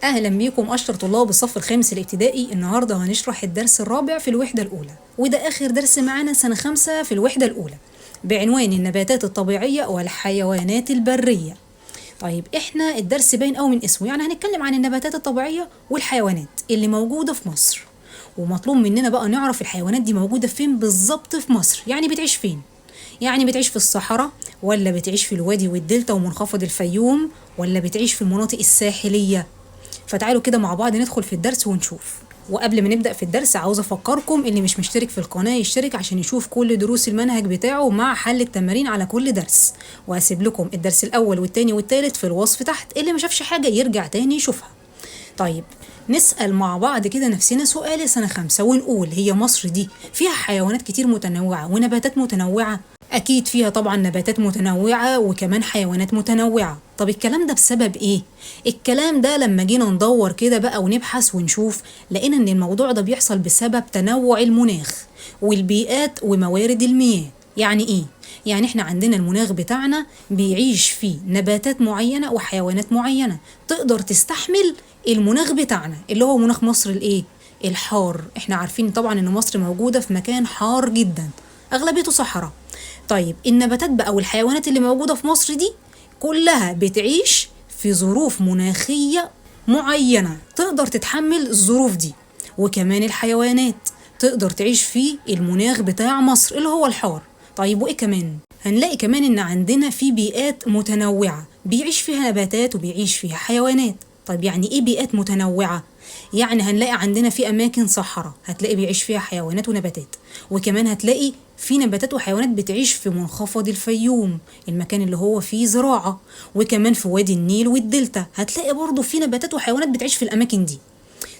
أهلا بيكم أشطر طلاب الصف الخامس الابتدائي. النهاردة هنشرح الدرس الرابع في الوحدة الأولى، وده آخر درس معانا سنة 5 في الوحدة الأولى، بعنوان النباتات الطبيعية والحيوانات البرية. طيب احنا الدرس باين أوي من اسمه، يعني هنتكلم عن النباتات الطبيعية والحيوانات اللي موجودة في مصر، ومطلوب مننا بقى نعرف الحيوانات دي موجودة فين بالظبط في مصر، يعني بتعيش فين؟ يعني بتعيش في الصحراء، ولا بتعيش في الوادي والدلتا ومنخفض الفيوم، ولا بتعيش في المناطق الساحلية؟ فتعالوا كده مع بعض ندخل في الدرس ونشوف. وقبل ما نبدأ في الدرس عاوز أفكركم اللي مش مشترك في القناة يشترك عشان يشوف كل دروس المنهج بتاعه مع حل التمارين على كل درس، وهسيب لكم الدرس الأول والتاني والتالت في الوصف تحت، اللي ما شافش حاجة يرجع تاني يشوفها. طيب نسأل مع بعض كده نفسنا سؤال سنة 5 ونقول: هي مصر دي فيها حيوانات كتير متنوعة ونباتات متنوعة؟ أكيد فيها طبعا نباتات متنوعة وكمان حيوانات متنوعة. طب الكلام ده بسبب إيه؟ الكلام ده لما جينا ندور كده بقى ونبحث ونشوف، لقينا إن الموضوع ده بيحصل بسبب تنوع المناخ والبيئات وموارد المياه. يعني إيه؟ يعني احنا عندنا المناخ بتاعنا بيعيش فيه نباتات معينة وحيوانات معينة تقدر تستحمل المناخ بتاعنا، اللي هو مناخ مصر الايه؟ الحار. احنا عارفين طبعا ان مصر موجودة في مكان حار جدا، اغلبيته صحراء. طيب النباتات بقى والحيوانات اللي موجودة في مصر دي كلها بتعيش في ظروف مناخية معينة تقدر تتحمل الظروف دي، وكمان الحيوانات تقدر تعيش في المناخ بتاع مصر اللي هو الحار. طيب وايه كمان؟ هنلاقي كمان ان عندنا في بيئات متنوعة بيعيش فيها نباتات وبيعيش فيها حيوانات. طيب يعني ايه بيئات متنوعة؟ يعني هنلاقي عندنا في اماكن صحراء هتلاقي بيعيش فيها حيوانات ونباتات، وكمان هتلاقي في نباتات وحيوانات بتعيش في منخفض الفيوم، المكان اللي هو فيه زراعة، وكمان في وادي النيل والدلتا هتلاقي برضو في نباتات وحيوانات بتعيش في الاماكن دي.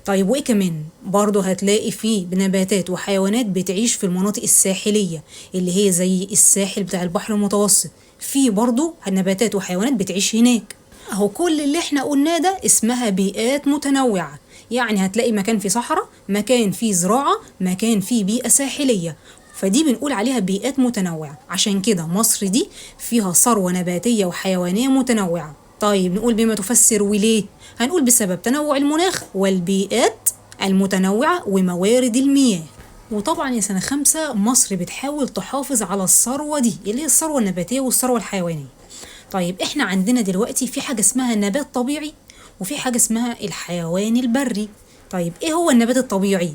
طيب وايه كمان؟ برضه هتلاقي فيه نباتات وحيوانات بتعيش في المناطق الساحلية اللي هي زي الساحل بتاع البحر المتوسط، في برضه نباتات وحيوانات بتعيش هناك. اهو كل اللي احنا قلناه ده اسمها بيئات متنوعة. يعني هتلاقي مكان فيه صحراء، مكان فيه زراعة، مكان فيه بيئة ساحلية، فدي بنقول عليها بيئات متنوعة. عشان كده مصر دي فيها ثروة نباتية وحيوانية متنوعة. طيب نقول بما تفسر وليه؟ هنقول بسبب تنوع المناخ والبيئات المتنوعة وموارد المياه. وطبعا يا سنة 5 مصر بتحاول تحافظ على الثروة دي اللي هي الثروة النباتية والثروة الحيوانية. طيب احنا عندنا دلوقتي في حاجة اسمها نبات طبيعي وفي حاجة اسمها الحيوان البري. طيب ايه هو النبات الطبيعي؟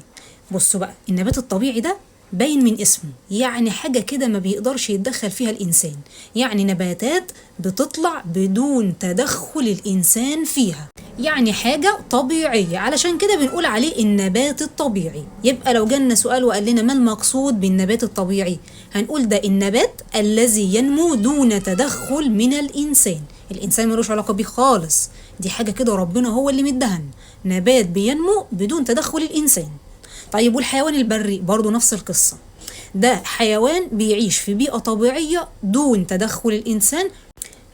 بصوا بقى، النبات الطبيعي ده باين من اسمه، يعني حاجة كده ما بيقدرش يتدخل فيها الإنسان، يعني نباتات بتطلع بدون تدخل الإنسان فيها، يعني حاجة طبيعية، علشان كده بنقول عليه النبات الطبيعي. يبقى لو جالنا سؤال وقال لنا ما المقصود بالنبات الطبيعي، هنقول ده النبات الذي ينمو دون تدخل من الإنسان. الإنسان ملوش علاقة بيه خالص، دي حاجة كده ربنا هو اللي مدهن، نبات بينمو بدون تدخل الإنسان. طيب والحيوان البري برضو نفس القصة، ده حيوان بيعيش في بيئة طبيعية دون تدخل الإنسان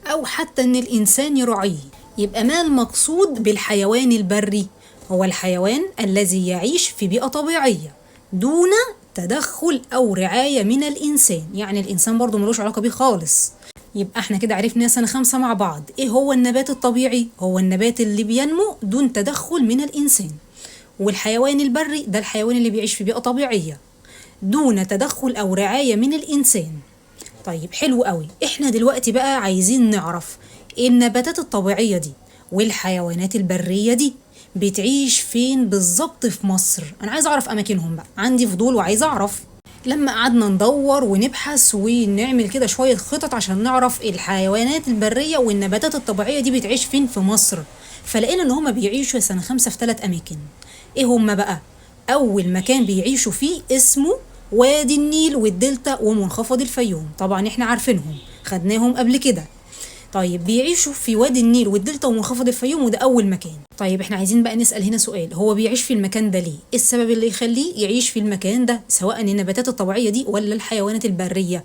أو حتى إن الإنسان يراعيه. يبقى ما المقصود بالحيوان البري؟ هو الحيوان الذي يعيش في بيئة طبيعية دون تدخل أو رعاية من الإنسان، يعني الإنسان برضو ملوش علاقة بيه خالص. يبقى احنا كده عرفنا سنة 5 مع بعض ايه هو النبات الطبيعي؟ هو النبات اللي بينمو دون تدخل من الإنسان. والحيوان البري ده الحيوان اللي بيعيش في بيئة طبيعية دون تدخل أو رعاية من الإنسان. طيب حلو قوي، احنا دلوقتي بقى عايزين نعرف النباتات الطبيعية دي والحيوانات البرية دي بتعيش فين بالظبط في مصر. انا عايز اعرف اماكنهم بقى، عندي فضول وعايز اعرف. لما قعدنا ندور ونبحث ونعمل كده شوية خطط عشان نعرف الحيوانات البرية والنباتات الطبيعية دي بتعيش فين في مصر، فلقينا ان هما بيعيشوا سنة 5 في 3 اماكن. ايه هما بقى؟ اول مكان بيعيشوا فيه اسمه وادي النيل والدلتا ومنخفض الفيوم، طبعا احنا عارفينهم خدناهم قبل كده. طيب بيعيشوا في وادي النيل والدلتا ومنخفض الفيوم، وده اول مكان. طيب احنا عايزين بقى نسأل هنا سؤال، هو بيعيش في المكان ده ليه؟ ايه السبب اللي يخليه يعيش في المكان ده، سواء النباتات الطبيعية دي ولا الحيوانات البرية؟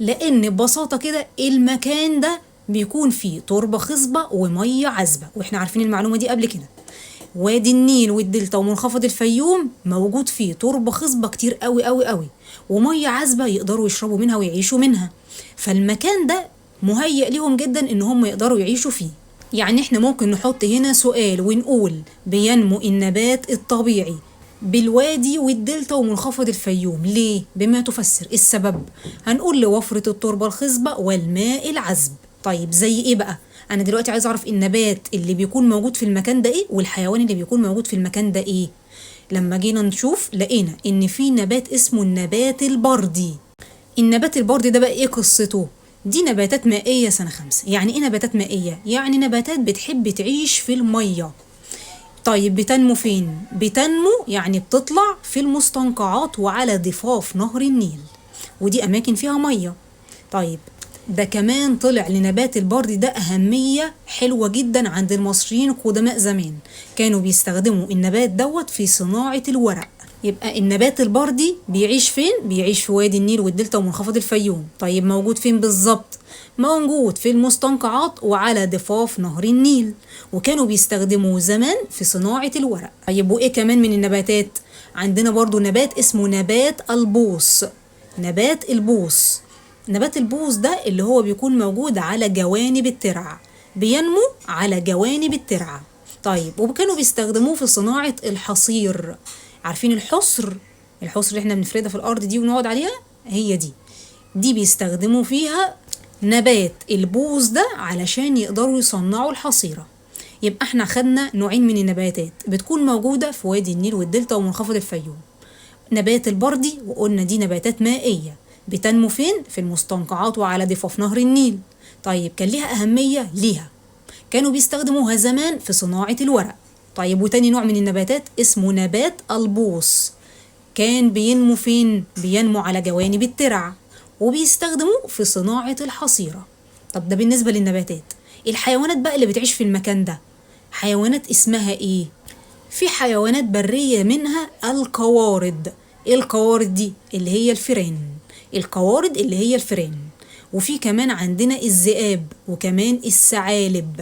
لان ببساطة كده المكان ده بيكون فيه تربة خصبة ومية عذبة، واحنا عارفين المعلومة دي قبل كده. وادي النيل والدلتا ومنخفض الفيوم موجود فيه تربة خصبة كتير قوي قوي قوي، ومية عذبة يقدروا يشربوا منها ويعيشوا منها، فالمكان ده مهيئ ليهم جدا ان هم يقدروا يعيشوا فيه. يعني احنا ممكن نحط هنا سؤال ونقول بينمو النبات الطبيعي بالوادي والدلتا ومنخفض الفيوم ليه؟ بما تفسر. السبب هنقول لوفرة التربة الخصبة والماء العذب. طيب زي ايه بقى؟ انا دلوقتي عايز اعرف النبات اللي بيكون موجود في المكان ده ايه والحيوان اللي بيكون موجود في المكان ده ايه. لما جينا نشوف لقينا ان في نبات اسمه النبات البردي. النبات البردي ده بقى ايه قصته؟ دي نباتات مائية سنة 5. يعني ايه نباتات مائية؟ يعني نباتات بتحب تعيش في المية. طيب بتنمو فين؟ بتنمو يعني بتطلع في المستنقعات وعلى ضفاف نهر النيل، ودي أماكن فيها مية. طيب ده كمان طلع لنبات البرد ده أهمية حلوة جدا عند المصريين القدماء زمان، كانوا بيستخدموا النبات دوت في صناعة الورق. يبقى النبات البردي بيعيش فين؟ بيعيش في وادي النيل والدلتا ومنخفض الفيوم. طيب موجود فين بالظبط؟ موجود في المستنقعات وعلى ضفاف نهر النيل، وكانوا بيستخدموه زمان في صناعة الورق. طيب وإيه كمان من النباتات؟ عندنا برضو نبات اسمه نبات البوص. نبات البوص، نبات البوص ده اللي هو بيكون موجود على جوانب الترع، بينمو على جوانب الترعة. طيب وكانوا بيستخدموه في صناعة الحصير. عارفين الحصر؟ الحصر اللي احنا بنفردها في الأرض دي ونقعد عليها، هي دي بيستخدموا فيها نبات البوص ده علشان يقدروا يصنعوا الحصيرة. يبقى احنا خدنا نوعين من النباتات بتكون موجودة في وادي النيل والدلتا ومنخفض الفيوم. نبات البردي وقلنا دي نباتات مائية بتنمو فين؟ في المستنقعات وعلى ضفاف نهر النيل. طيب كان ليها أهمية ليها، كانوا بيستخدموها زمان في صناعة الورق. طيب وتاني نوع من النباتات اسمه نبات البوص، كان بينمو فين؟ بينمو على جوانب الترع وبيستخدموه في صناعة الحصيرة. طب ده بالنسبة للنباتات. الحيوانات بقى اللي بتعيش في المكان ده حيوانات اسمها ايه؟ في حيوانات برية منها القوارض. ايه القوارض دي؟ اللي هي الفئران. القوارض اللي هي الفئران. وفي كمان عندنا الذئاب وكمان الثعالب.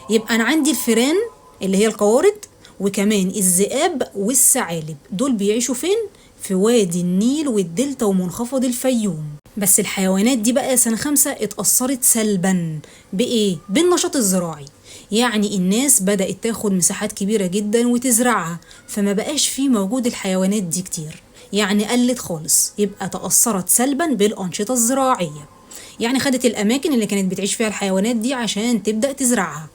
يبقى انا عندي الفئران اللي هي القوارض وكمان الذئاب والثعالب، دول بيعيشوا فين؟ في وادي النيل والدلتا ومنخفض الفيوم. بس الحيوانات دي بقى سنة 5 اتأثرت سلبا بإيه؟ بالنشاط الزراعي. يعني الناس بدأت تاخد مساحات كبيرة جدا وتزرعها، فما بقاش فيه موجود الحيوانات دي كتير، يعني قلت خالص. يبقى تأثرت سلبا بالأنشطة الزراعية، يعني خدت الأماكن اللي كانت بتعيش فيها الحيوانات دي عشان تبدأ تزرعها.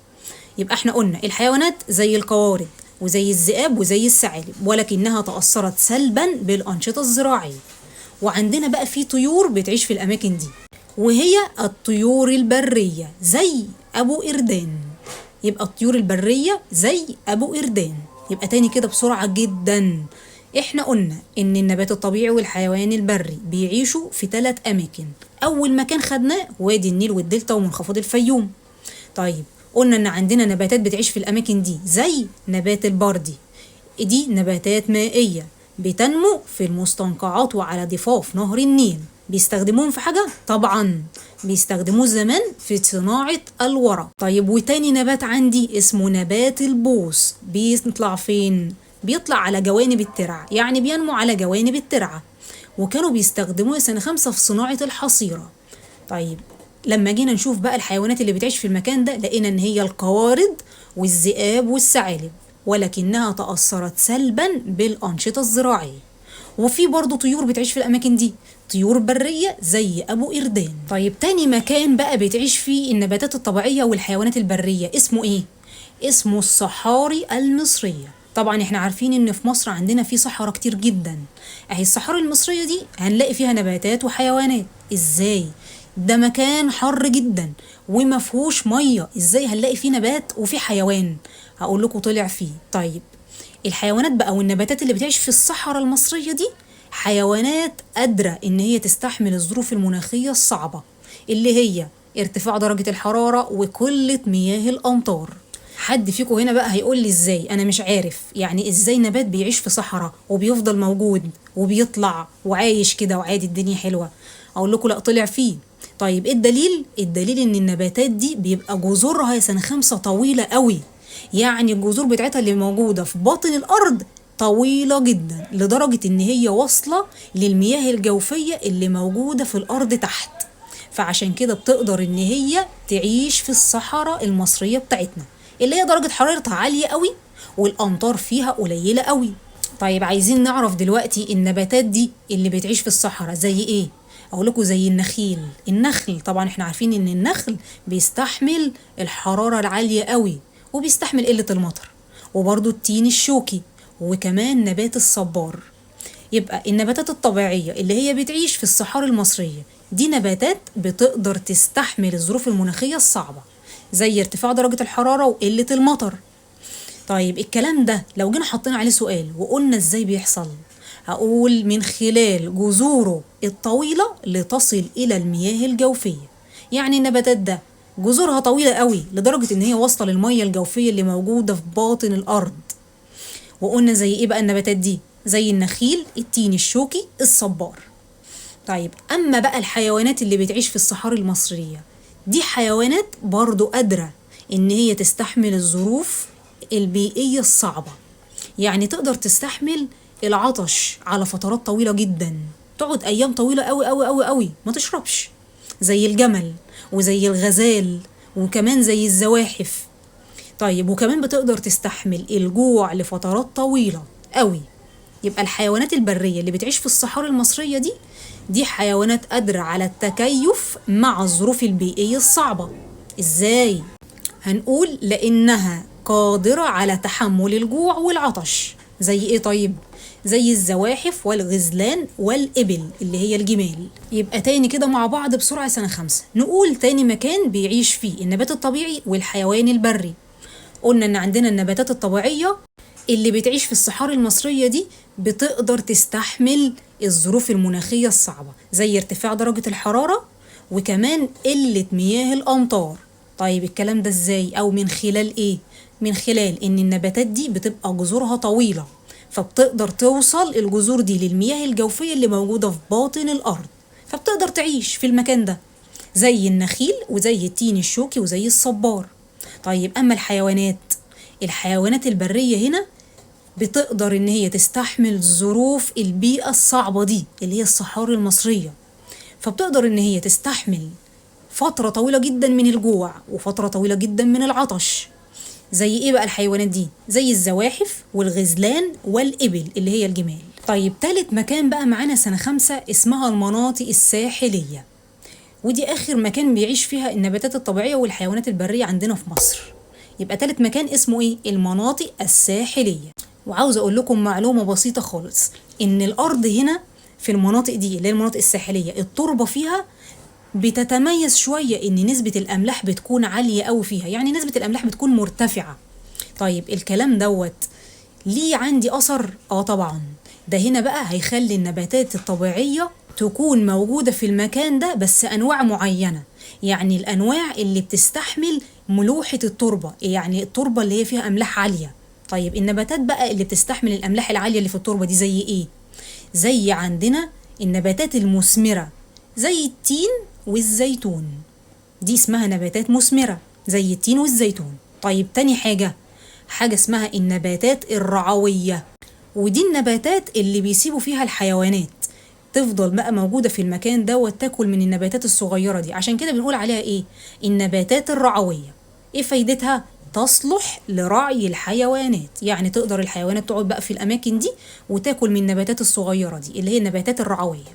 يبقى احنا قلنا الحيوانات زي القوارض وزي الذئاب وزي الثعالب، ولكنها تأثرت سلبا بالأنشطة الزراعية. وعندنا بقى في طيور بتعيش في الأماكن دي، وهي الطيور البرية زي أبو إردان. يبقى الطيور البرية زي أبو إردان. يبقى تاني كده بسرعة جدا، احنا قلنا ان النبات الطبيعي والحيوان البري بيعيشوا في 3 أماكن. أول مكان خدناه وادي النيل والدلتا ومنخفض الفيوم. طيب قلنا ان عندنا نباتات بتعيش في الأماكن دي زي نبات البردي، دي نباتات مائية بتنمو في المستنقعات وعلى ضفاف نهر النيل. بيستخدموهم في حاجة؟ طبعا بيستخدموه زمان في صناعة الورق. طيب وتاني نبات عندي اسمه نبات البوص، بيطلع فين؟ بيطلع على جوانب الترع، يعني بينمو على جوانب الترعة، وكانوا بيستخدموه سنة 5 في صناعة الحصيرة. طيب لما جينا نشوف بقى الحيوانات اللي بتعيش في المكان ده لقينا ان هي القوارض والذئاب والثعالب، ولكنها تأثرت سلبا بالأنشطة الزراعية. وفي برضو طيور بتعيش في الأماكن دي، طيور برية زي أبو إردان. طيب تاني مكان بقى بتعيش فيه النباتات الطبيعية والحيوانات البرية اسمه إيه؟ اسمه الصحاري المصرية. طبعا احنا عارفين ان في مصر عندنا في صحراء كتير جدا، اهي الصحاري المصرية دي هنلاقي فيها نباتات وحيوانات. ازاي؟ ده مكان حر جدا ومفهوش مية، ازاي هنلاقي فيه نبات وفيه حيوان؟ هقول لكم طلع فيه. طيب الحيوانات بقى والنباتات اللي بتعيش في الصحراء المصرية دي حيوانات قادرة ان هي تستحمل الظروف المناخية الصعبة اللي هي ارتفاع درجة الحرارة وقلة مياه الأمطار. حد فيكم هنا بقى هيقول لي ازاي؟ انا مش عارف يعني ازاي نبات بيعيش في صحراء وبيفضل موجود وبيطلع وعايش كده وعادي الدنيا حلوة؟ اقول لكم لا، طلع فيه. طيب ايه الدليل؟ الدليل ان النباتات دي بيبقى جذورها سنة 5 طويلة قوي، يعني الجذور بتاعتها اللي موجودة في باطن الأرض طويلة جدا لدرجة إن هي واصلة للمياه الجوفية اللي موجودة في الأرض تحت. فعشان كده بتقدر ان هي تعيش في الصحراء المصرية بتاعتنا اللي هي درجة حرارتها عالية قوي والامطار فيها قليلة قوي. طيب عايزين نعرف دلوقتي النباتات دي اللي بتعيش في الصحراء زي ايه؟ اقول لكم زي النخيل. النخل طبعا احنا عارفين ان النخل بيستحمل الحرارة العالية قوي وبيستحمل قلة المطر، وبرضو التين الشوكي، وكمان نبات الصبار. يبقى النباتات الطبيعية اللي هي بتعيش في الصحاري المصرية دي نباتات بتقدر تستحمل الظروف المناخية الصعبة زي ارتفاع درجة الحرارة وقلة المطر. طيب الكلام ده لو جينا حطينا عليه سؤال وقلنا ازاي بيحصل، هقول من خلال جذوره الطويلة لتصل إلى المياه الجوفية. يعني النباتات ده جذورها طويلة قوي لدرجة إن هي واصلة للمية الجوفية اللي موجودة في باطن الأرض. وقلنا زي إيه بقى النباتات دي؟ زي النخيل، التين الشوكي، الصبار. طيب أما بقى الحيوانات اللي بتعيش في الصحاري المصرية دي حيوانات برضو قادرة إن هي تستحمل الظروف البيئية الصعبة. يعني تقدر تستحمل العطش على فترات طويلة جدا، تقعد أيام طويلة أوي أوي أوي أوي ما تشربش، زي الجمل وزي الغزال وكمان زي الزواحف. طيب وكمان بتقدر تستحمل الجوع لفترات طويلة أوي. يبقى الحيوانات البرية اللي بتعيش في الصحاري المصرية دي حيوانات قادرة على التكيف مع الظروف البيئية الصعبة. إزاي؟ هنقول لأنها قادرة على تحمل الجوع والعطش. زي إيه طيب؟ زي الزواحف والغزلان والإبل اللي هي الجمال. يبقى تاني كده مع بعض بسرعة سنة 5 نقول تاني مكان بيعيش فيه النبات الطبيعي والحيوان البري. قلنا إن عندنا النباتات الطبيعية اللي بتعيش في الصحاري المصرية دي بتقدر تستحمل الظروف المناخية الصعبة زي ارتفاع درجة الحرارة وكمان قلة مياه الأمطار. طيب الكلام ده ازاي او من خلال ايه؟ من خلال ان النباتات دي بتبقى جذورها طويلة فبتقدر توصل الجذور دي للمياه الجوفية اللي موجودة في باطن الارض، فبتقدر تعيش في المكان ده زي النخيل وزي التين الشوكي وزي الصبار. طيب اما الحيوانات البرية هنا بتقدر ان هي تستحمل ظروف البيئة الصعبة دي اللي هي الصحاري المصرية، فبتقدر ان هي تستحمل فترة طويلة جدا من الجوع وفترة طويلة جدا من العطش. زي ايه بقى الحيوانات دي؟ زي الزواحف والغزلان والإبل اللي هي الجمال. طيب تالت مكان بقى معانا سنة 5 اسمها المناطق الساحلية، ودي آخر مكان بيعيش فيها النباتات الطبيعية والحيوانات البرية عندنا في مصر. يبقى تالت مكان اسمه ايه؟ المناطق الساحلية. وعاوز اقول لكم معلومة بسيطة خالص، ان الارض هنا في المناطق دي اللي هي المناطق الساحلية التربة فيها بتتميز شوية ان نسبة الاملاح بتكون عالية قوي فيها، يعني نسبة الاملاح بتكون مرتفعة. طيب الكلام دوت ليه عندي اثر؟ طبعا ده هنا بقى هيخلي النباتات الطبيعية تكون موجودة في المكان ده بس انواع معينة، يعني الانواع اللي بتستحمل ملوحة التربة، يعني التربة اللي هي فيها املاح عالية. طيب النباتات بقى اللي بتستحمل الاملاح العالية اللي في التربة دي زي ايه؟ زي عندنا النباتات المثمرة زي التين والزيتون، دي اسمها نباتات مثمرة زي التين والزيتون. طيب تاني حاجة اسمها النباتات الرعوية، ودي النباتات اللي بيسيبوا فيها الحيوانات تفضل بقى موجودة في المكان ده وتاكل من النباتات الصغيرة دي، عشان كده بنقول عليها ايه؟ النباتات الرعوية. ايه فايدتها؟ تصلح لرعي الحيوانات، يعني تقدر الحيوانات تقعد بقى في الأماكن دي وتاكل من النباتات الصغيرة دي اللي هي النباتات الرعوية.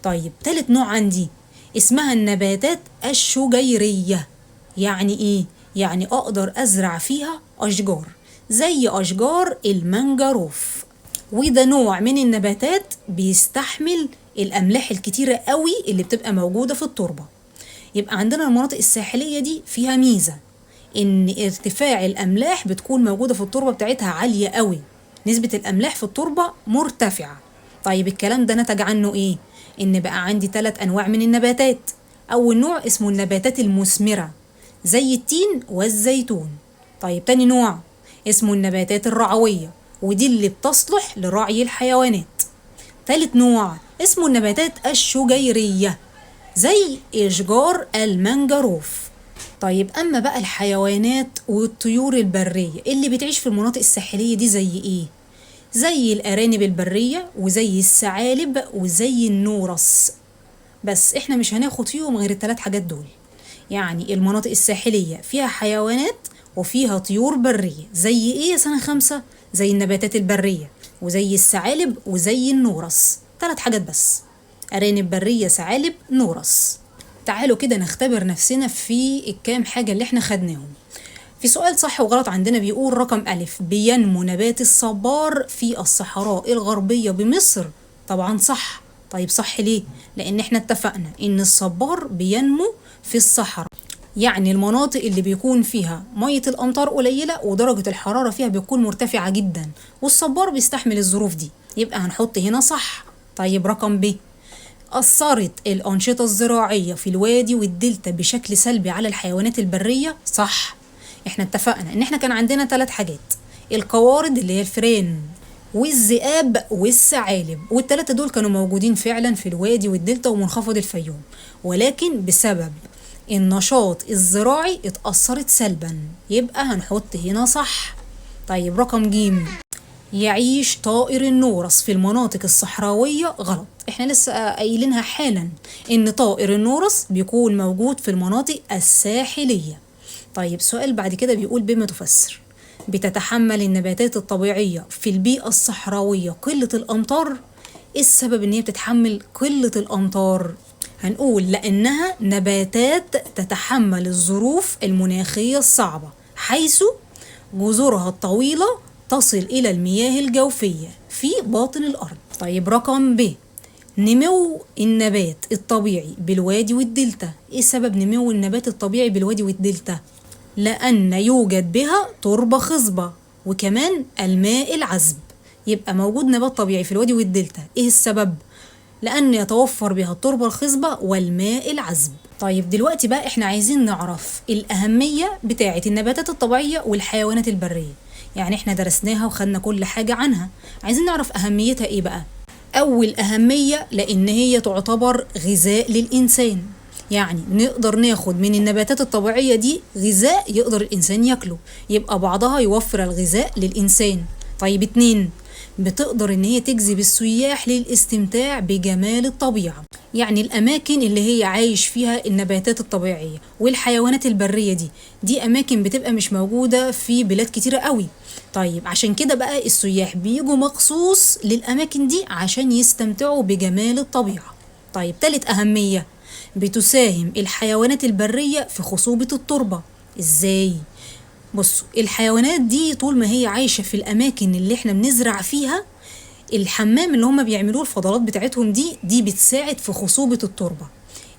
طيب تالت نوع عندي اسمها النباتات الشجيرية. يعني ايه؟ يعني اقدر ازرع فيها اشجار زي اشجار المانجروف، وده نوع من النباتات بيستحمل الاملاح الكتيرة قوي اللي بتبقى موجودة في التربة. يبقى عندنا المناطق الساحلية دي فيها ميزة ان ارتفاع الاملاح بتكون موجودة في التربة بتاعتها عالية قوي، نسبة الاملاح في التربة مرتفعة. طيب الكلام ده نتج عنه ايه؟ ان بقى عندي 3 انواع من النباتات. اول نوع اسمه النباتات المثمرة زي التين والزيتون. طيب تاني نوع اسمه النباتات الرعوية، ودي اللي بتصلح لرعي الحيوانات. تالت نوع اسمه النباتات الشجيرية زي اشجار المانجروف. طيب اما بقى الحيوانات والطيور البرية اللي بتعيش في المناطق الساحلية دي زي ايه؟ زي الأرانب البرية وزي الثعالب وزي النورس. بس احنا مش هناخد فيهم غير الثلاث حاجات دول. يعني المناطق الساحلية فيها حيوانات وفيها طيور برية. زي ايه يا سنة 5؟ زي النباتات البرية وزي الثعالب وزي النورس. 3 حاجات بس: أرانب برية، ثعالب، نورس. تعالوا كده نختبر نفسنا في الكام حاجة اللي احنا خدناهم. في سؤال صح وغلط عندنا بيقول رقم ألف: بينمو نبات الصبار في الصحراء الغربية بمصر. طبعا صح. طيب صح ليه؟ لأن احنا اتفقنا إن الصبار بينمو في الصحراء، يعني المناطق اللي بيكون فيها مية الأمطار قليلة ودرجة الحرارة فيها بتكون مرتفعة جدا، والصبار بيستحمل الظروف دي، يبقى هنحط هنا صح. طيب رقم ب: أثرت الأنشطة الزراعية في الوادي والدلتا بشكل سلبي على الحيوانات البرية. صح. احنا اتفقنا ان احنا كان عندنا 3 حاجات: القوارض اللي هي الفئران والذئاب والثعالب، والتلاتة دول كانوا موجودين فعلا في الوادي والدلتا ومنخفض الفيوم، ولكن بسبب النشاط الزراعي اتأثرت سلبا، يبقى هنحط هنا صح. طيب رقم ج: يعيش طائر النورس في المناطق الصحراوية. غلط. احنا لسه قايلينها حالا ان طائر النورس بيكون موجود في المناطق الساحلية. طيب سؤال بعد كده بيقول بما تفسر: بتتحمل النباتات الطبيعية في البيئة الصحراوية قلة الأمطار. ايه السبب ان هي بتتحمل قلة الأمطار؟ هنقول لأنها نباتات تتحمل الظروف المناخية الصعبة، حيث جذورها الطويلة تصل إلى المياه الجوفية في باطن الأرض. طيب رقم ب: نمو النبات الطبيعي بالوادي والدلتا. ايه سبب نمو النبات الطبيعي بالوادي والدلتا؟ لأن يوجد بها تربة خصبة وكمان الماء العذب، يبقى موجود نبات طبيعي في الوادي والدلتا. ايه السبب؟ لأن يتوفر بها التربة الخصبة والماء العذب. طيب دلوقتي بقى احنا عايزين نعرف الأهمية بتاعة النباتات الطبيعية والحيوانات البرية. يعني احنا درسناها وخدنا كل حاجة عنها، عايزين نعرف أهميتها ايه بقى. أول أهمية لأن هي تعتبر غذاء للإنسان، يعني نقدر ناخد من النباتات الطبيعية دي غذاء يقدر الإنسان ياكله، يبقى بعضها يوفر الغذاء للإنسان. طيب 2: بتقدر إن هي تجذب السياح للاستمتاع بجمال الطبيعة، يعني الأماكن اللي هي عايش فيها النباتات الطبيعية والحيوانات البرية دي أماكن بتبقى مش موجودة في بلاد كتيرة قوي. طيب عشان كده بقى السياح بيجوا مخصوص للأماكن دي عشان يستمتعوا بجمال الطبيعة. طيب 3 أهمية: بتساهم الحيوانات البرية في خصوبة التربة. ازاي؟ بصوا، الحيوانات دي طول ما هي عايشة في الأماكن اللي احنا بنزرع فيها، الحمام اللي هم بيعملوه الفضلات بتاعتهم دي بتساعد في خصوبة التربة.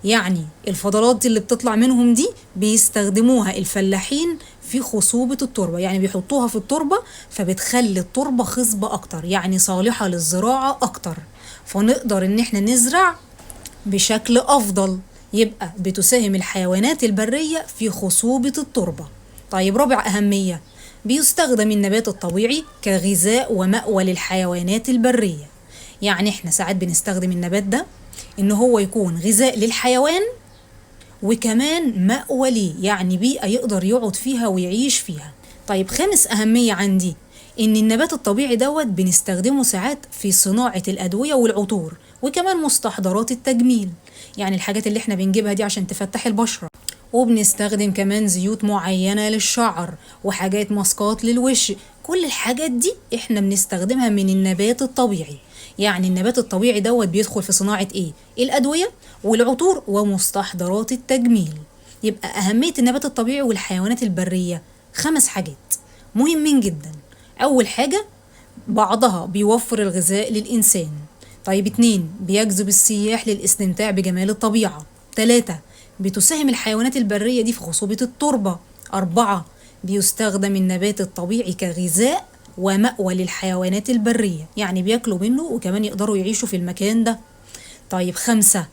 يعني الفضلات دي اللي بتطلع منهم دي بيستخدموها الفلاحين في خصوبة التربة، يعني بيحطوها في التربة فبتخلي التربة خصبة أكتر، يعني صالحة للزراعة أكتر، فنقدر إن احنا نزرع بشكل أفضل. يبقى بتساهم الحيوانات البرية في خصوبة التربة. طيب 4 أهمية: بيستخدم النبات الطبيعي كغذاء ومأوى للحيوانات البرية، يعني احنا ساعات بنستخدم النبات ده إن هو يكون غذاء للحيوان وكمان مأوى ليه، يعني بيئة يقدر يقعد فيها ويعيش فيها. طيب 5 أهمية عندي: إن النبات الطبيعي بنستخدمه ساعات في صناعة الأدوية والعطور وكمان مستحضرات التجميل، يعني الحاجات اللي احنا بنجيبها دي عشان تفتح البشرة، وبنستخدم كمان زيوت معينة للشعر وحاجات ماسكات للوش. كل الحاجات دي احنا بنستخدمها من النبات الطبيعي، يعني النبات الطبيعي بيدخل في صناعة ايه؟ الأدوية والعطور ومستحضرات التجميل. يبقى أهمية النبات الطبيعي والحيوانات البرية 5 حاجات مهمين جدا. أول حاجة، بعضها بيوفر الغذاء للإنسان. طيب 2: بيجذب السياح للاستمتاع بجمال الطبيعة. 3: بتساهم الحيوانات البرية دي في خصوبة التربة. 4: بيستخدم النبات الطبيعي كغذاء ومأوى للحيوانات البرية، يعني بياكلوا منه وكمان يقدروا يعيشوا في المكان ده. طيب 5: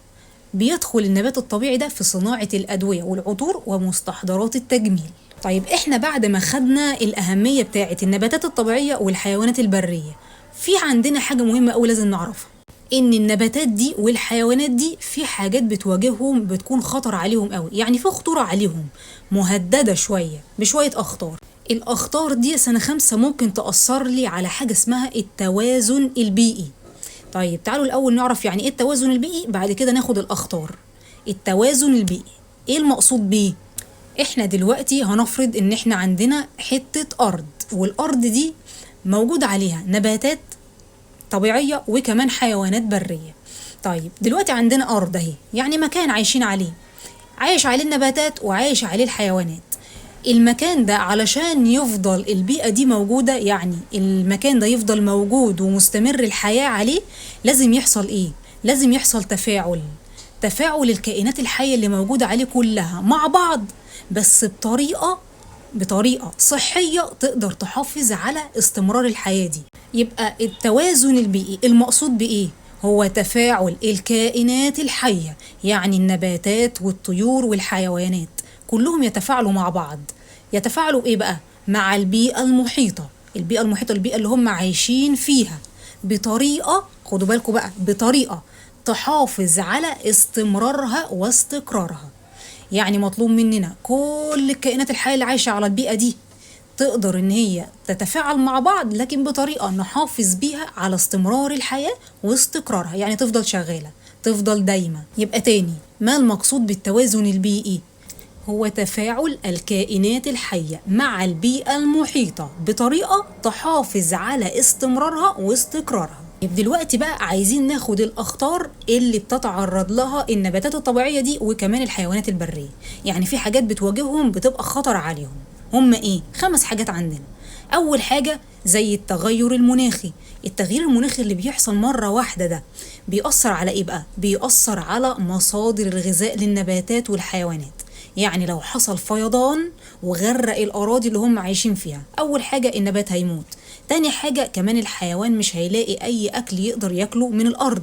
بيدخل النبات الطبيعي ده في صناعة الأدوية والعطور ومستحضرات التجميل. طيب احنا بعد ما خدنا الأهمية بتاعة النباتات الطبيعية والحيوانات البرية، في عندنا حاجة مهمة أوي لازم نعرفها: إن النباتات دي والحيوانات دي في حاجات بتواجههم بتكون خطر عليهم أوي، يعني في خطورة عليهم، مهددة بشوية أخطار. الأخطار دي سنة 5 ممكن تأثر لي على حاجة اسمها التوازن البيئي. طيب تعالوا الأول نعرف يعني إيه التوازن البيئي، بعد كده ناخد الأخطار. التوازن البيئي إيه المقصود بيه؟ إحنا دلوقتي هنفرض إن إحنا عندنا حتة أرض، والأرض دي موجود عليها نباتات طبيعية وكمان حيوانات برية. طيب دلوقتي عندنا أرض أهي، يعني مكان عايشين عليه، عايش عليه النباتات وعايش عليه الحيوانات. المكان ده علشان يفضل البيئة دي موجودة، يعني المكان ده يفضل موجود ومستمر الحياة عليه، لازم يحصل ايه؟ لازم يحصل تفاعل الكائنات الحية اللي موجودة عليه كلها مع بعض، بس بطريقة صحية تقدر تحافظ على استمرار الحياة دي. يبقى التوازن البيئي المقصود بإيه؟ هو تفاعل الكائنات الحية، يعني النباتات والطيور والحيوانات كلهم يتفاعلوا مع بعض. يتفاعلوا إيه بقى؟ مع البيئة المحيطة. البيئة اللي هم عايشين فيها بطريقة، خدوا بالكم بقى، بطريقة تحافظ على استمرارها واستقرارها. يعني مطلوب مننا كل الكائنات الحية اللي عايشة على البيئة دي تقدر ان هي تتفاعل مع بعض، لكن بطريقة نحافظ بيها على استمرار الحياة واستقرارها، يعني تفضل شغالة، تفضل دايما. يبقى تاني، ما المقصود بالتوازن البيئي؟ هو تفاعل الكائنات الحية مع البيئة المحيطة بطريقة تحافظ على استمرارها واستقرارها. دلوقتي بقى عايزين ناخد الأخطار اللي بتتعرض لها النباتات الطبيعية دي وكمان الحيوانات البرية. يعني في حاجات بتواجههم بتبقى خطر عليهم. هم ايه؟ 5 حاجات عندنا. أول حاجة زي التغير المناخي. التغيير المناخي اللي بيحصل مرة واحدة ده بيأثر على ايه بقى؟ بيأثر على مصادر الغذاء للنباتات والحيوانات. يعني لو حصل فيضان وغرق الأراضي اللي هم عايشين فيها، أول حاجة النبات هيموت، تاني حاجة كمان الحيوان مش هيلاقي أي أكل يقدر ياكله من الأرض،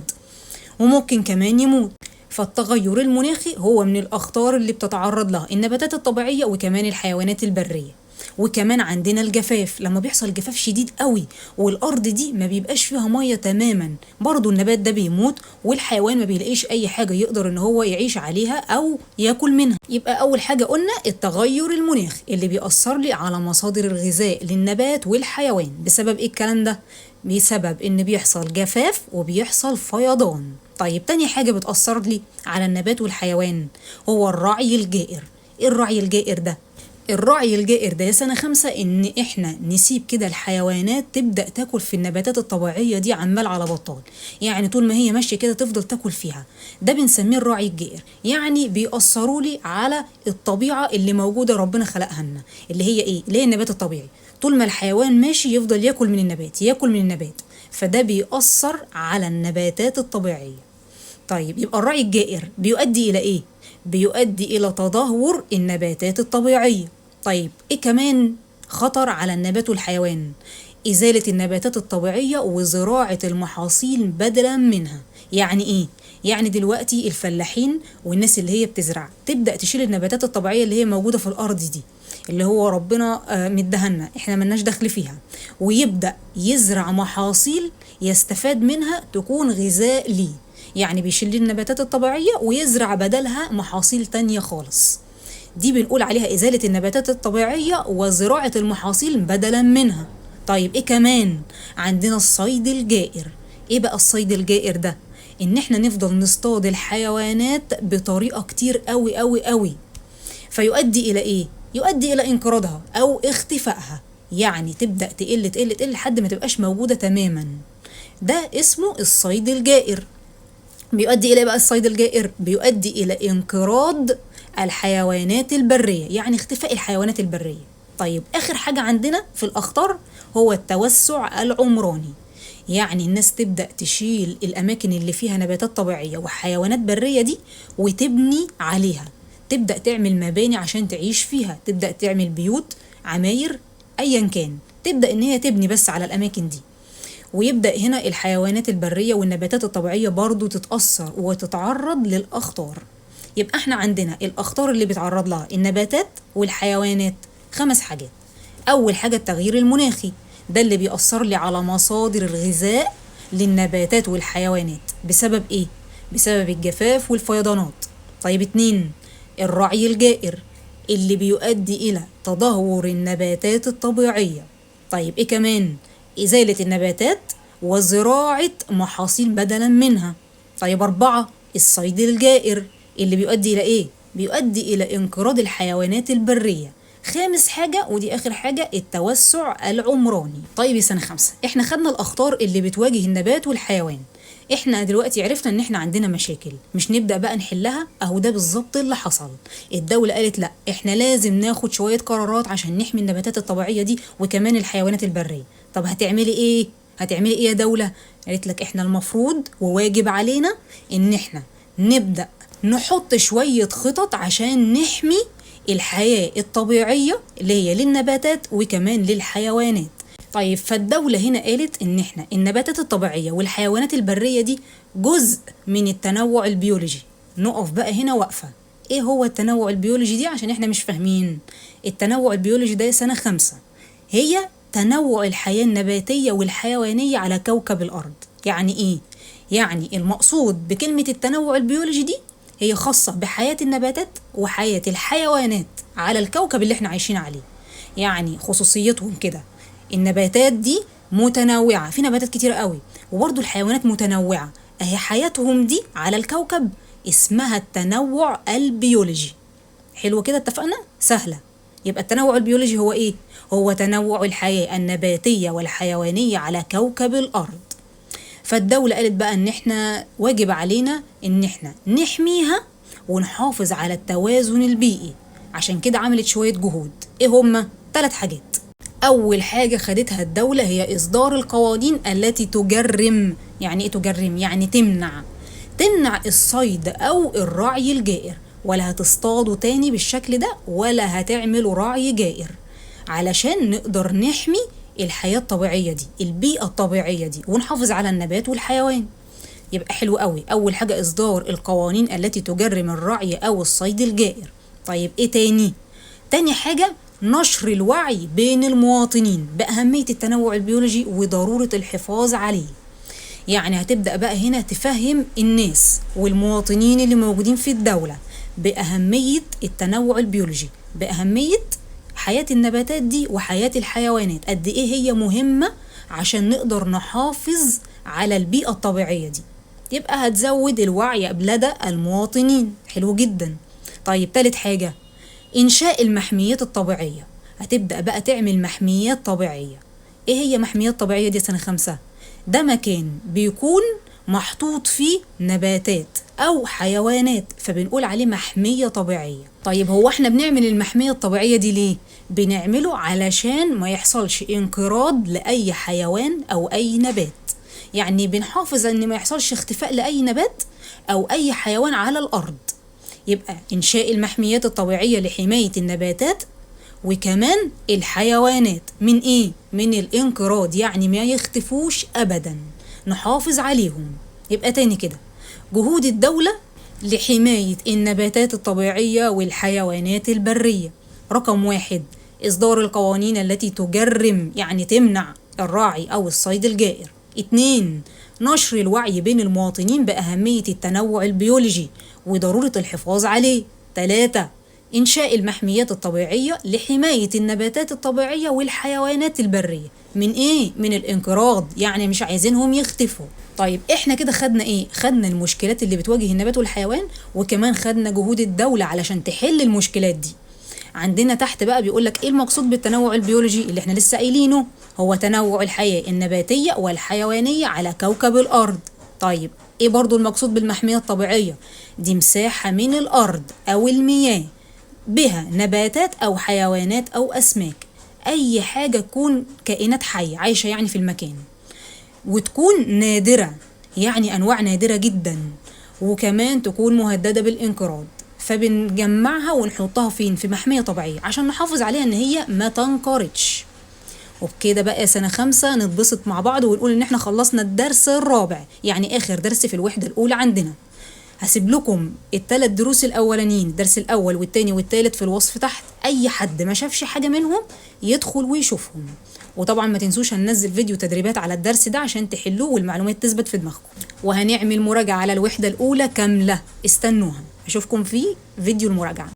وممكن كمان يموت. فالتغير المناخي هو من الأخطار اللي بتتعرض لها النباتات الطبيعية وكمان الحيوانات البرية. وكمان عندنا الجفاف، لما بيحصل جفاف شديد قوي والأرض دي ما بيبقاش فيها مية تماما، برضو النبات ده بيموت والحيوان ما بيلاقيش أي حاجة يقدر إن هو يعيش عليها أو ياكل منها. يبقى أول حاجة قلنا التغير المناخي اللي بيأثر لي على مصادر الغذاء للنبات والحيوان. بسبب إيه الكلام ده؟ بسبب إن بيحصل جفاف وبيحصل فيضان. طيب تاني حاجة بتأثر لي على النبات والحيوان هو الرعي الجائر. إيه الرعي الجائر ده؟ الرعي الجائر ده يا سنة 5 إن إحنا نسيب كده الحيوانات تبدأ تاكل في النباتات الطبيعية دي عمال على بطال، يعني طول ما هي ماشية كده تفضل تاكل فيها. ده بنسميه الرعي الجائر، يعني بيأثروا لي على الطبيعة اللي موجودة ربنا خلقها لنا، اللي هي إيه؟ اللي هي النبات الطبيعي. طول ما الحيوان ماشي يفضل ياكل من النبات، ياكل من النبات، فده بيأثر على النباتات الطبيعية. طيب يبقى الرعي الجائر بيؤدي إلى إيه؟ بيؤدي إلى تدهور النباتات الطبيعية. طيب إيه كمان خطر على النبات والحيوان؟ إزالة النباتات الطبيعية وزراعة المحاصيل بدلا منها. يعني إيه؟ يعني دلوقتي الفلاحين والناس اللي هي بتزرع تبدأ تشيل النباتات الطبيعية اللي هي موجودة في الأرض دي، اللي هو ربنا مدهنا، احنا ملناش دخل فيها، ويبدأ يزرع محاصيل يستفاد منها تكون غذاء ليه. يعني بيشيل النباتات الطبيعية ويزرع بدلها محاصيل تانية خالص. دي بنقول عليها إزالة النباتات الطبيعية وزراعة المحاصيل بدلا منها. طيب إيه كمان؟ عندنا الصيد الجائر. إيه بقى الصيد الجائر ده؟ إن إحنا نفضل نصطاد الحيوانات بطريقة كتير قوي قوي قوي، فيؤدي إلى إيه؟ يؤدي إلى انقراضها أو اختفائها، يعني تبدأ تقل تقل تقل لحد ما تبقاش موجودة تماما. ده اسمه الصيد الجائر. بيؤدي إلى بقى الصيد الجائر؟ بيؤدي إلى انقراض الحيوانات البرية، يعني اختفاء الحيوانات البرية. طيب آخر حاجة عندنا في الأخطار هو التوسع العمراني. يعني الناس تبدأ تشيل الأماكن اللي فيها نباتات طبيعية وحيوانات برية دي وتبني عليها، تبدأ تعمل مباني عشان تعيش فيها، تبدأ تعمل بيوت، عماير، أيا كان، تبدأ إن هي تبني بس على الأماكن دي. ويبدأ هنا الحيوانات البرية والنباتات الطبيعية برضو تتأثر وتتعرض للأخطار. يبقى احنا عندنا الأخطار اللي بيتعرض لها النباتات والحيوانات 5 حاجات. أول حاجة التغيير المناخي، ده اللي بيأثر لي على مصادر الغذاء للنباتات والحيوانات. بسبب إيه؟ بسبب الجفاف والفيضانات. طيب 2 الرعي الجائر اللي بيؤدي إلى تدهور النباتات الطبيعية. طيب إيه كمان؟ إزالة النباتات وزراعة محاصيل بدلا منها. طيب 4، الصيد الجائر اللي بيؤدي إلى إيه؟ بيؤدي إلى انقراض الحيوانات البرية. 5 حاجة ودي آخر حاجة، التوسع العمراني. طيب يا سنة 5، إحنا خدنا الأخطار اللي بتواجه النبات والحيوان. إحنا دلوقتي عرفنا إن إحنا عندنا مشاكل، مش نبدأ بقى نحلها. أهو ده بالظبط اللي حصل. الدولة قالت لأ، إحنا لازم ناخد شوية قرارات عشان نحمي النباتات الطبيعية دي وكمان الحيوانات البرية. طب هتعملي إيه؟ هتعملي إيه يا دولة؟ قالت لك إحنا المفروض وواجب علينا إن إحنا نبدأ نحط شوية خطط عشان نحمي الحياة الطبيعية اللي هي للنباتات وكمان للحيوانات. طيب فالدولة هنا قالت إن إحنا النباتات الطبيعية والحيوانات البرية دي جزء من التنوع البيولوجي. نقف بقى هنا وقفة. إيه هو التنوع البيولوجي دي عشان إحنا مش فاهمين؟ التنوع البيولوجي ده سنة 5 هي تنوع الحياة النباتية والحيوانية على كوكب الأرض. يعني إيه؟ يعني المقصود بكلمة التنوع البيولوجي دي هي خاصة بحياة النباتات وحياة الحيوانات على الكوكب اللي احنا عايشين عليه. يعني خصوصيتهم كده، النباتات دي متنوعة، في نباتات كتير قوي، وبرضو الحيوانات متنوعة، اهي حياتهم دي على الكوكب اسمها التنوع البيولوجي. حلو كده، اتفقنا؟ سهلة. يبقى التنوع البيولوجي هو ايه؟ هو تنوع الحياة النباتية والحيوانية على كوكب الأرض. فالدولة قالت بقى ان احنا واجب علينا ان احنا نحميها ونحافظ على التوازن البيئي. عشان كده عملت شوية جهود. ايه هما؟ 3 حاجات. اول حاجة خدتها الدولة هي اصدار القوانين التي تجرم. يعني ايه تجرم؟ يعني تمنع الصيد او الرعي الجائر، ولا هتصطادوا تاني بالشكل ده ولا هتعملوا رعي جائر، علشان نقدر نحمي الحياة الطبيعية دي، البيئة الطبيعية دي، ونحافظ على النبات والحيوان. يبقى حلو قوي. أول حاجة إصدار القوانين التي تجرم الرعي أو الصيد الجائر. طيب إيه تاني؟ تاني حاجة نشر الوعي بين المواطنين بأهمية التنوع البيولوجي وضرورة الحفاظ عليه. يعني هتبدأ بقى هنا تفهم الناس والمواطنين اللي موجودين في الدولة بأهمية التنوع البيولوجي، بأهمية حياة النباتات دي وحياة الحيوانات، قد ايه هي مهمة عشان نقدر نحافظ على البيئة الطبيعية دي. يبقى هتزود الوعي لدى المواطنين. حلو جدا. طيب 3 حاجة، إنشاء المحميات الطبيعية. هتبدأ بقى تعمل محميات طبيعية. ايه هي محميات طبيعية دي سنة 5؟ ده مكان بيكون محطوط فيه نباتات أو حيوانات، فبنقول عليه محمية طبيعية. طيب هو احنا بنعمل المحمية الطبيعية دي ليه؟ بنعمله علشان ما يحصلش انقراض لأي حيوان أو أي نبات. يعني بنحافظ ان ما يحصلش اختفاء لأي نبات أو أي حيوان على الأرض. يبقى إنشاء المحميات الطبيعية لحماية النباتات وكمان الحيوانات من ايه؟ من الانقراض، يعني ما يختفوش ابدا، نحافظ عليهم. يبقى تاني كده، جهود الدولة لحماية النباتات الطبيعية والحيوانات البرية. رقم 1 إصدار القوانين التي تجرم، يعني تمنع الرعي أو الصيد الجائر. 2 نشر الوعي بين المواطنين بأهمية التنوع البيولوجي وضرورة الحفاظ عليه. 3 إنشاء المحميات الطبيعية لحماية النباتات الطبيعية والحيوانات البرية من إيه؟ من الانقراض، يعني مش عايزينهم يختفوا. طيب إحنا كده خدنا إيه؟ خدنا المشكلات اللي بتواجه النبات والحيوان، وكمان خدنا جهود الدولة علشان تحل المشكلات دي. عندنا تحت بقى بيقولك إيه المقصود بالتنوع البيولوجي اللي إحنا لسه قايلينه؟ هو تنوع الحياة النباتية والحيوانية على كوكب الأرض. طيب إيه برضو المقصود بالمحمية الطبيعية؟ دي مساحة من الأرض أو المياه بها نباتات أو حيوانات أو أسماك، أي حاجة تكون كائنات حية عايشة يعني في المكان، وتكون نادرة، يعني أنواع نادرة جدا، وكمان تكون مهددة بالانقراض. فبنجمعها ونحطها فين؟ في محمية طبيعية عشان نحافظ عليها إن هي ما تنقرضش. وبكده بقى سنة 5 نتبسط مع بعض ونقول إن احنا خلصنا الدرس الرابع، يعني آخر درس في الوحدة الأولى عندنا. هسيب لكم ال3 دروس الأولانيين، الدرس الأول والتاني والتالت في الوصف تحت، أي حد ما شافش حاجة منهم يدخل ويشوفهم. وطبعا ما تنسوش هننزل فيديو تدريبات على الدرس ده عشان تحلوه والمعلومات تثبت في دماغكم، وهنعمل مراجعة على الوحدة الأولى كاملة، استنوها، أشوفكم في فيديو المراجعة.